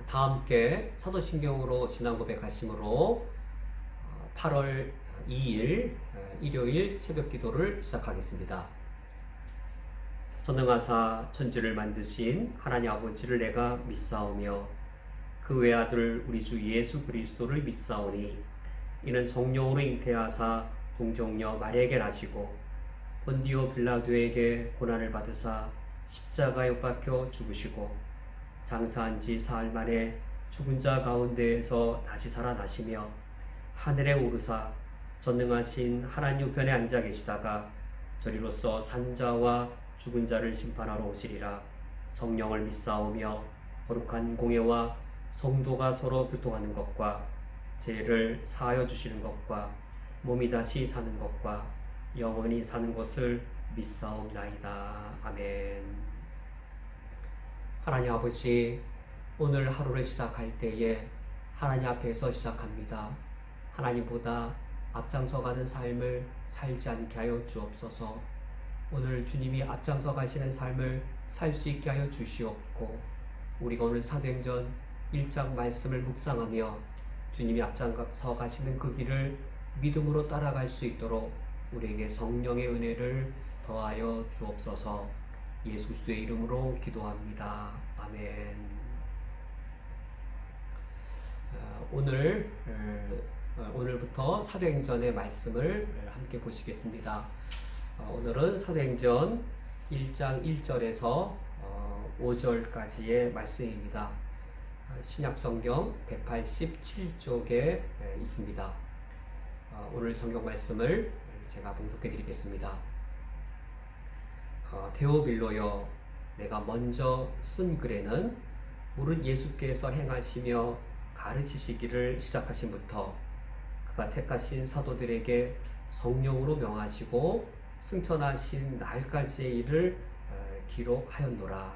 다 함께 사도신경으로 신앙 고백하심으로 8월 2일 일요일 새벽 기도를 시작하겠습니다. 전능하사 천지를 만드신 하나님 아버지를 내가 믿사오며 그 외아들 우리 주 예수 그리스도를 믿사오니 이는 성령으로 잉태하사 동정녀 마리아에게 나시고 본디오 빌라도에게 고난을 받으사 십자가에 못 박혀 죽으시고 장사한 지 사흘 만에 죽은 자 가운데에서 다시 살아나시며 하늘에 오르사 전능하신 하나님 우편에 앉아 계시다가 저리로서 산자와 죽은 자를 심판하러 오시리라. 성령을 믿사오며 거룩한 공예와 성도가 서로 교통하는 것과 죄를 사하여 주시는 것과 몸이 다시 사는 것과 영원히 사는 것을 믿사옵나이다. 아멘. 하나님 아버지, 오늘 하루를 시작할 때에 하나님 앞에서 시작합니다. 하나님보다 앞장서 가는 삶을 살지 않게 하여 주옵소서. 오늘 주님이 앞장서 가시는 삶을 살 수 있게 하여 주시옵고, 우리가 오늘 사도행전 1장 말씀을 묵상하며 주님이 앞장서 가시는 그 길을 믿음으로 따라갈 수 있도록 우리에게 성령의 은혜를 더하여 주옵소서. 예수 그리스도의 이름으로 기도합니다. 아멘. 오늘부터 사도행전의 말씀을 함께 보시겠습니다. 오늘은 사도행전 1장 1절에서 5절까지의 말씀입니다. 신약성경 187쪽에 있습니다. 오늘 성경 말씀을 제가 봉독해 드리겠습니다. 데오빌로여, 내가 먼저 쓴 글에는 무릇 예수께서 행하시며 가르치시기를 시작하신부터 그가 택하신 사도들에게 성령으로 명하시고 승천하신 날까지의 일을 기록하였노라.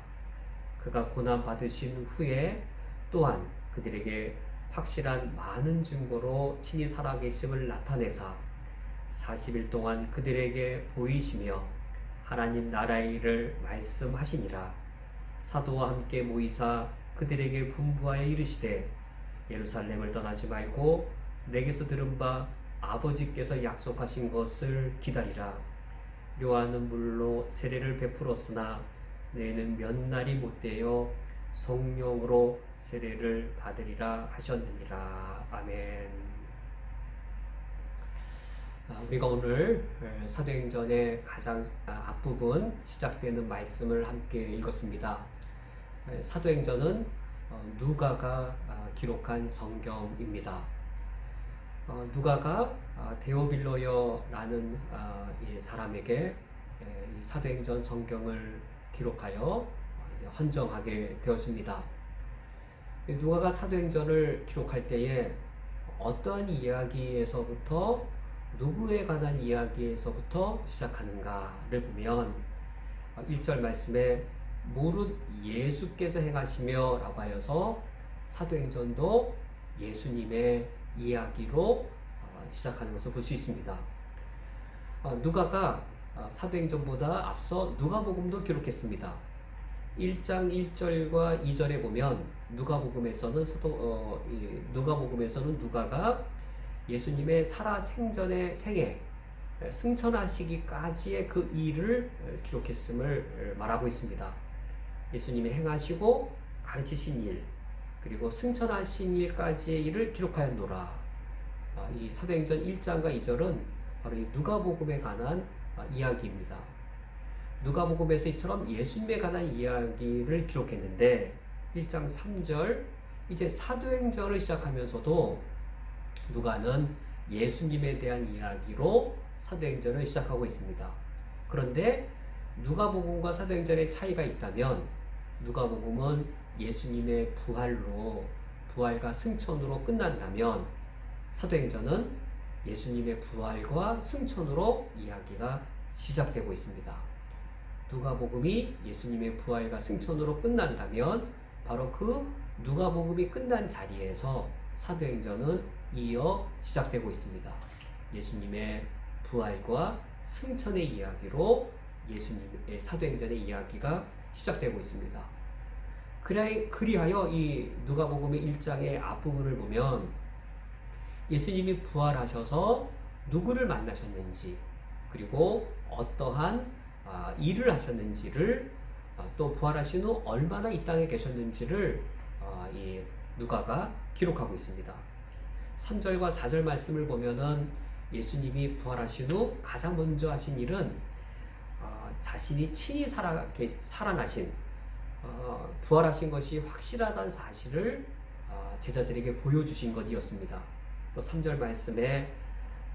그가 고난 받으신 후에 또한 그들에게 확실한 많은 증거로 친히 살아계심을 나타내사 40일 동안 그들에게 보이시며 하나님 나라의 일을 말씀하시니라. 사도와 함께 모이사 그들에게 분부하여 이르시되 예루살렘을 떠나지 말고 내게서 들은 바 아버지께서 약속하신 것을 기다리라. 요한은 물로 세례를 베풀었으나 너희는 몇 날이 못되어 성령으로 세례를 받으리라 하셨느니라. 아멘. 우리가 오늘 사도행전의 가장 앞부분 시작되는 말씀을 함께 읽었습니다. 사도행전은 누가가 기록한 성경입니다. 누가가 데오빌로여라는 사람에게 이 사도행전 성경을 기록하여 헌정하게 되었습니다. 누가가 사도행전을 기록할 때에 어떠한 이야기에서부터 누구에 관한 이야기에서부터 시작하는가를 보면 1절 말씀에 무릇 예수께서 행하시며 라고 하여서 사도행전도 예수님의 이야기로 시작하는 것을 볼 수 있습니다. 누가가 사도행전보다 앞서 누가복음도 기록했습니다. 1장 1절과 2절에 보면 누가복음에서는 누가가 예수님의 살아생전의 생애, 승천하시기까지의 그 일을 기록했음을 말하고 있습니다. 예수님이 행하시고 가르치신 일, 그리고 승천하신 일까지의 일을 기록하였노라. 이 사도행전 1장과 2절은 바로 이 누가복음에 관한 이야기입니다. 누가복음에서 이처럼 예수님에 관한 이야기를 기록했는데 1장 3절, 이제 사도행전을 시작하면서도 누가는 예수님에 대한 이야기로 사도행전을 시작하고 있습니다. 그런데 누가복음과 사도행전의 차이가 있다면 누가복음은 예수님의 부활과 승천으로 끝난다면 사도행전은 예수님의 부활과 승천으로 이야기가 시작되고 있습니다. 누가복음이 예수님의 부활과 승천으로 끝난다면 바로 그 누가복음이 끝난 자리에서 사도행전은 이어 시작되고 있습니다. 예수님의 부활과 승천의 이야기로 예수님의 사도행전의 이야기가 시작되고 있습니다. 그리하여 이 누가복음의 1장의 앞부분을 보면 예수님이 부활하셔서 누구를 만나셨는지, 그리고 어떠한 일을 하셨는지를, 또 부활하신 후 얼마나 이 땅에 계셨는지를 이 누가가 기록하고 있습니다. 3절과 4절 말씀을 보면은 예수님이 부활하신 후 가장 먼저 하신 일은 자신이 친히 살아나신, 부활하신 것이 확실하다는 사실을 제자들에게 보여주신 것이었습니다. 또 3절 말씀에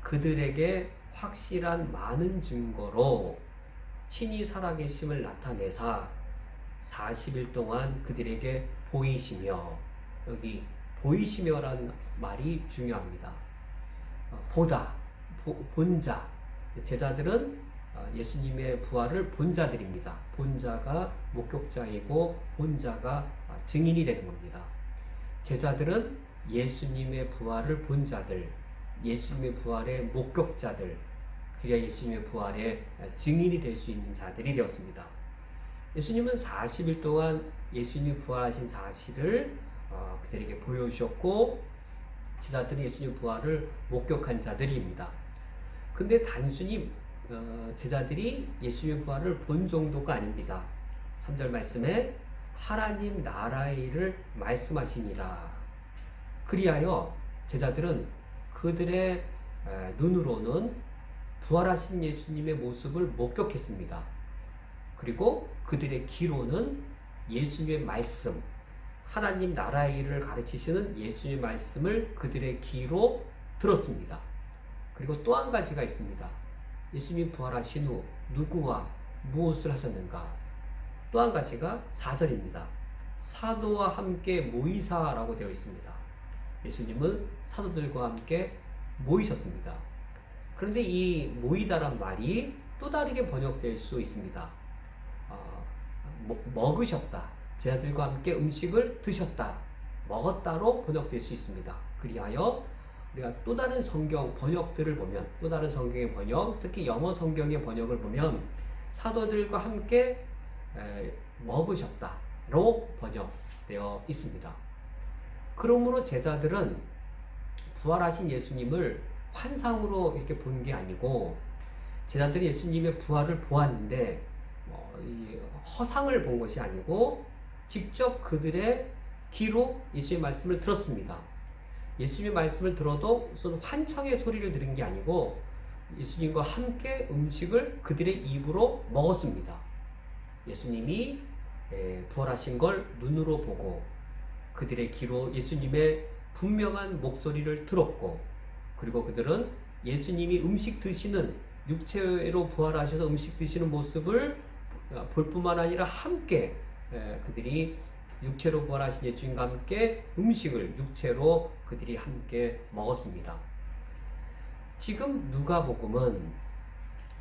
그들에게 확실한 많은 증거로 친히 살아계심을 나타내사 40일 동안 그들에게 보이시며, 여기 보이시며라는 말이 중요합니다. 보다, 본자, 제자들은 예수님의 부활을 본 자들입니다. 본 자가 목격자이고 본자가 증인이 되는 겁니다. 제자들은 예수님의 부활을 본 자들, 예수님의 부활의 목격자들, 그래야 예수님의 부활의 증인이 될 수 있는 자들이 되었습니다. 예수님은 40일 동안 예수님이 부활하신 사실을 그들에게 보여주셨고, 제자들이 예수님 부활을 목격한 자들입니다. 근데 단순히 제자들이 예수님의 부활을 본 정도가 아닙니다. 3절 말씀에 하나님 나라의 일을 말씀하시니라. 그리하여 제자들은 그들의 눈으로는 부활하신 예수님의 모습을 목격했습니다. 그리고 그들의 귀로는 예수님의 말씀, 하나님 나라의 일을 가르치시는 예수님의 말씀을 그들의 귀로 들었습니다. 그리고 또 한 가지가 있습니다. 예수님이 부활하신 후 누구와 무엇을 하셨는가? 또 한 가지가 4절입니다. 사도와 함께 모이사라고 되어 있습니다. 예수님은 사도들과 함께 모이셨습니다. 그런데 이 모이다란 말이 또 다르게 번역될 수 있습니다. 먹으셨다, 제자들과 함께 음식을 드셨다, 먹었다로 번역될 수 있습니다. 그리하여 우리가 또 다른 성경 번역들을 보면, 또 다른 성경의 번역, 특히 영어 성경의 번역을 보면 사도들과 함께 먹으셨다로 번역되어 있습니다. 그러므로 제자들은 부활하신 예수님을 환상으로 이렇게 본 게 아니고, 제자들이 예수님의 부활을 보았는데 허상을 본 것이 아니고 직접 그들의 귀로 예수의 말씀을 들었습니다. 예수님의 말씀을 들어도 무슨 환청의 소리를 들은 게 아니고 예수님과 함께 음식을 그들의 입으로 먹었습니다. 예수님이 부활하신 걸 눈으로 보고 그들의 귀로 예수님의 분명한 목소리를 들었고, 그리고 그들은 예수님이 음식 드시는, 육체로 부활하셔서 음식 드시는 모습을 볼 뿐만 아니라 함께 그들이 육체로 부활하신 예수님과 함께 음식을 육체로 그들이 함께 먹었습니다. 지금 누가복음은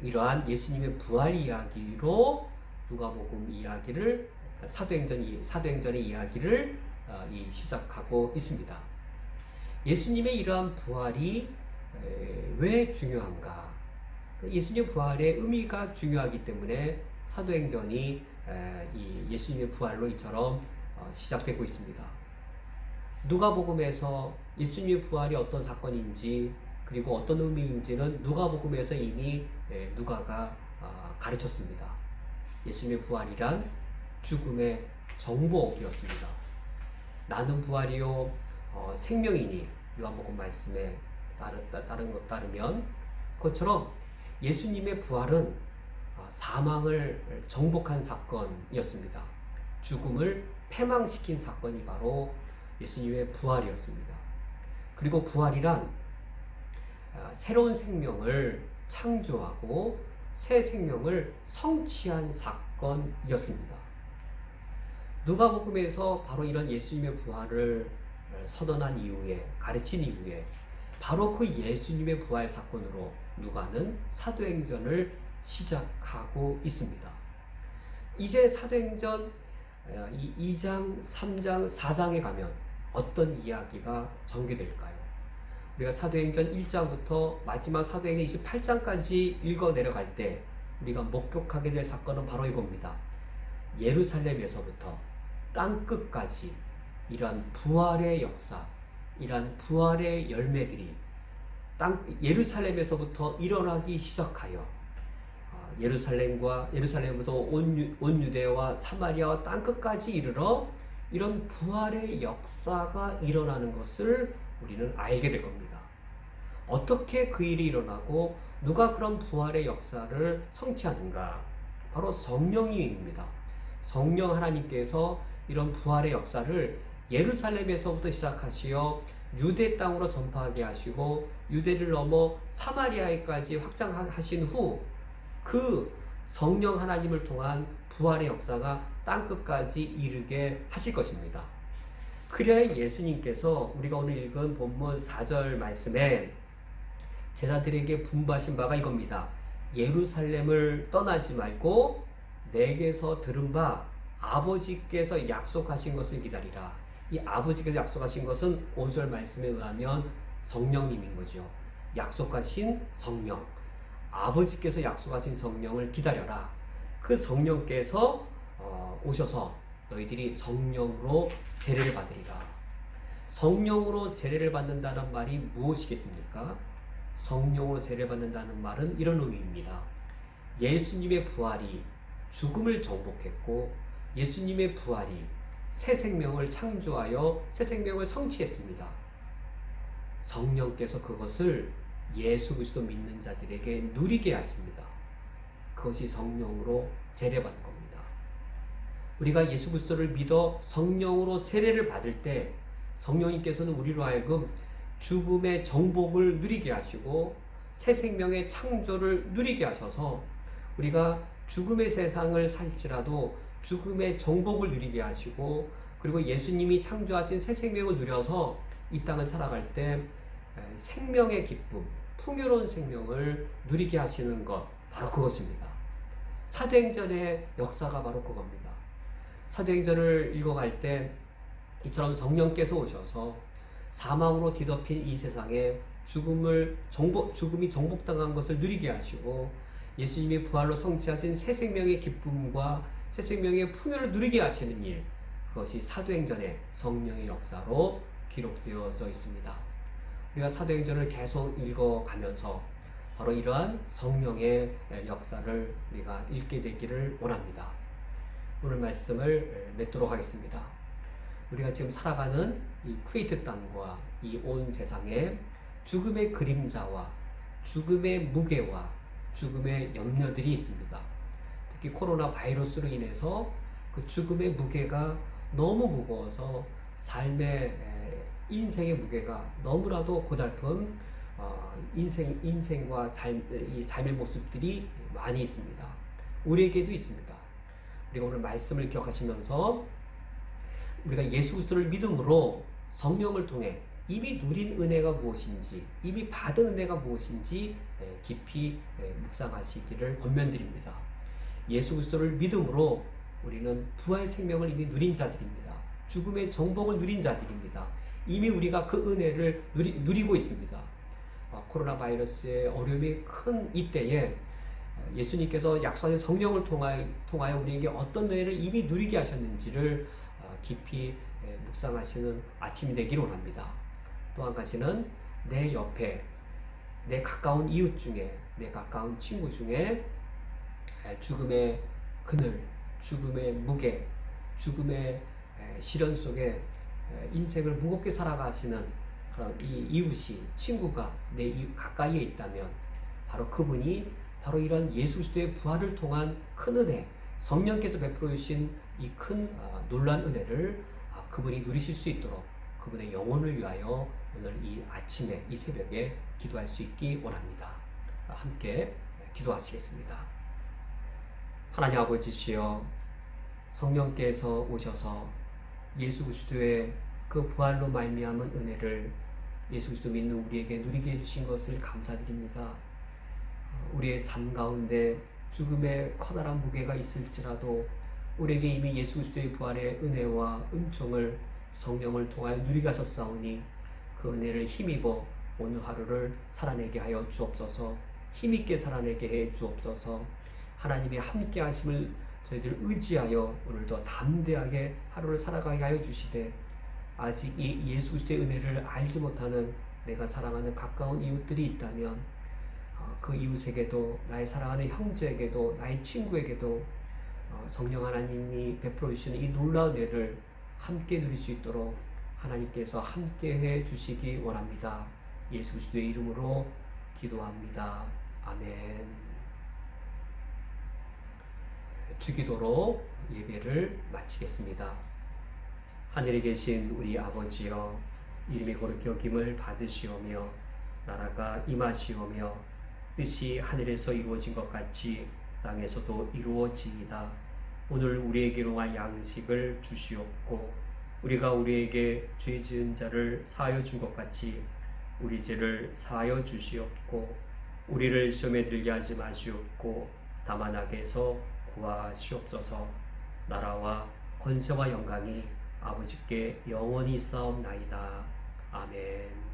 이러한 예수님의 부활 이야기로 누가복음 이야기를, 사도행전의 이야기를 시작하고 있습니다. 예수님의 이러한 부활이 왜 중요한가? 예수님의 부활의 의미가 중요하기 때문에 사도행전이 이 예수님의 부활로 이처럼 시작되고 있습니다. 누가복음에서 예수님의 부활이 어떤 사건인지, 그리고 어떤 의미인지는 누가복음에서 이미 누가가 가르쳤습니다. 예수님의 부활이란 죽음의 정복이었습니다. 나는 부활이요 생명이니, 요한복음 말씀에 따르면, 그것처럼 예수님의 부활은 사망을 정복한 사건이었습니다. 죽음을 패망시킨 사건이 바로 예수님의 부활이었습니다. 그리고 부활이란 새로운 생명을 창조하고 새 생명을 성취한 사건이었습니다. 누가복음에서 바로 이런 예수님의 부활을 서던한 이후에, 가르친 이후에 바로 그 예수님의 부활 사건으로 누가는 사도행전을 시작하고 있습니다. 이제 사도행전 2장, 3장, 4장에 가면 어떤 이야기가 전개될까요? 우리가 사도행전 1장부터 마지막 사도행전 28장까지 읽어 내려갈 때 우리가 목격하게 될 사건은 바로 이겁니다. 예루살렘에서부터 땅 끝까지 이러한 부활의 역사, 이러한 부활의 열매들이 예루살렘에서부터 일어나기 시작하여 예루살렘부터 온 유대와 사마리아와 땅 끝까지 이르러 이런 부활의 역사가 일어나는 것을 우리는 알게 될 겁니다. 어떻게 그 일이 일어나고 누가 그런 부활의 역사를 성취하는가? 바로 성령님입니다. 성령 하나님께서 이런 부활의 역사를 예루살렘에서부터 시작하시어 유대 땅으로 전파하게 하시고 유대를 넘어 사마리아에까지 확장하신 후 그 성령 하나님을 통한 부활의 역사가 땅끝까지 이르게 하실 것입니다. 그래야 예수님께서 우리가 오늘 읽은 본문 4절 말씀에 제자들에게 분부하신 바가 이겁니다. 예루살렘을 떠나지 말고 내게서 들은 바 아버지께서 약속하신 것을 기다리라. 이 아버지께서 약속하신 것은 5절 말씀에 의하면 성령님인 거죠. 약속하신 성령. 아버지께서 약속하신 성령을 기다려라. 그 성령께서 오셔서 너희들이 성령으로 세례를 받으리라. 성령으로 세례를 받는다는 말이 무엇이겠습니까? 성령으로 세례를 받는다는 말은 이런 의미입니다. 예수님의 부활이 죽음을 정복했고 예수님의 부활이 새 생명을 창조하여 새 생명을 성취했습니다. 성령께서 그것을 예수 그리스도 믿는 자들에게 누리게 하십니다. 그것이 성령으로 세례받는 겁니다. 우리가 예수 그리스도를 믿어 성령으로 세례를 받을 때 성령님께서는 우리로 하여금 죽음의 정복을 누리게 하시고 새 생명의 창조를 누리게 하셔서 우리가 죽음의 세상을 살지라도 죽음의 정복을 누리게 하시고 그리고 예수님이 창조하신 새 생명을 누려서 이 땅을 살아갈 때 생명의 기쁨, 풍요로운 생명을 누리게 하시는 것, 바로 그것입니다. 사도행전의 역사가 바로 그겁니다. 사도행전을 읽어갈 때 이처럼 성령께서 오셔서 사망으로 뒤덮인 이 세상에 죽음이 정복당한 것을 누리게 하시고 예수님이 부활로 성취하신 새 생명의 기쁨과 새 생명의 풍요를 누리게 하시는 일, 그것이 사도행전의 성령의 역사로 기록되어져 있습니다. 우리가 사도행전을 계속 읽어가면서 바로 이러한 성령의 역사를 우리가 읽게 되기를 원합니다. 오늘 말씀을 맺도록 하겠습니다. 우리가 지금 살아가는 이 쿠웨이트 땅과 이 온 세상에 죽음의 그림자와 죽음의 무게와 죽음의 염려들이 있습니다. 특히 코로나 바이러스로 인해서 그 죽음의 무게가 너무 무거워서 인생의 무게가 너무나도 고달픈 인생과 이 삶의 모습들이 많이 있습니다. 우리에게도 있습니다. 우리가 오늘 말씀을 기억하시면서 우리가 예수 그리스도를 믿음으로 성령을 통해 이미 누린 은혜가 무엇인지, 이미 받은 은혜가 무엇인지 깊이 묵상하시기를 권면드립니다. 예수 그리스도를 믿음으로 우리는 부활 생명을 이미 누린 자들입니다. 죽음의 정복을 누린 자들입니다. 이미 우리가 그 은혜를 누리고 있습니다. 코로나 바이러스의 어려움이 큰 이때에 예수님께서 약속하신 성령을 통하여 우리에게 어떤 은혜를 이미 누리게 하셨는지를 깊이 묵상하시는 아침이 되기를 원합니다. 또 한 가지는 내 옆에 내 가까운 이웃 중에 내 가까운 친구 중에 죽음의 그늘, 죽음의 무게, 죽음의 시련 속에 인생을 무겁게 살아가시는 그런 이 이웃이, 친구가 내 가까이에 있다면 바로 그분이 바로 이런 예수 그리스도의 부활을 통한 큰 은혜, 성령께서 베풀어 주신 이 큰 놀란 은혜를 그분이 누리실 수 있도록 그분의 영혼을 위하여 오늘 이 아침에, 이 새벽에 기도할 수 있기 원합니다. 함께 기도하시겠습니다. 하나님 아버지시여, 성령께서 오셔서 예수 그리스도의 그 부활로 말미암은 은혜를 예수 그리스도 믿는 우리에게 누리게 해주신 것을 감사드립니다. 우리의 삶 가운데 죽음의 커다란 무게가 있을지라도 우리에게 이미 예수 그리스도의 부활의 은혜와 은총을 성령을 통하여 누리게 하셨사오니 그 은혜를 힘입어 오늘 하루를 살아내게 하여 주옵소서. 힘있게 살아내게 해 주옵소서. 하나님의 함께 하심을 저희들 의지하여 오늘도 담대하게 하루를 살아가게 하여 주시되, 아직 이 예수 그리스도의 은혜를 알지 못하는 내가 사랑하는 가까운 이웃들이 있다면 그 이웃에게도, 나의 사랑하는 형제에게도, 나의 친구에게도 성령 하나님이 베풀어 주시는 이 놀라운 은혜를 함께 누릴 수 있도록 하나님께서 함께 해 주시기 원합니다. 예수 그리스도의 이름으로 기도합니다. 아멘. 주기도로 예배를 마치겠습니다. 하늘에 계신 우리 아버지여, 이름이 거룩히 여김을 받으시오며 나라가 임하시오며 뜻이 하늘에서 이루어진 것 같이 땅에서도 이루어지이다. 오늘 우리에게 일용할 양식을 주시옵고, 우리가 우리에게 죄 지은 자를 사하여 준 것 같이 우리 죄를 사하여 주시옵고, 우리를 시험에 들게 하지 마시옵고 다만 악에서 구하시옵소서. 나라와 권세와 영광이 아버지께 영원히 있사옵나이다. 아멘.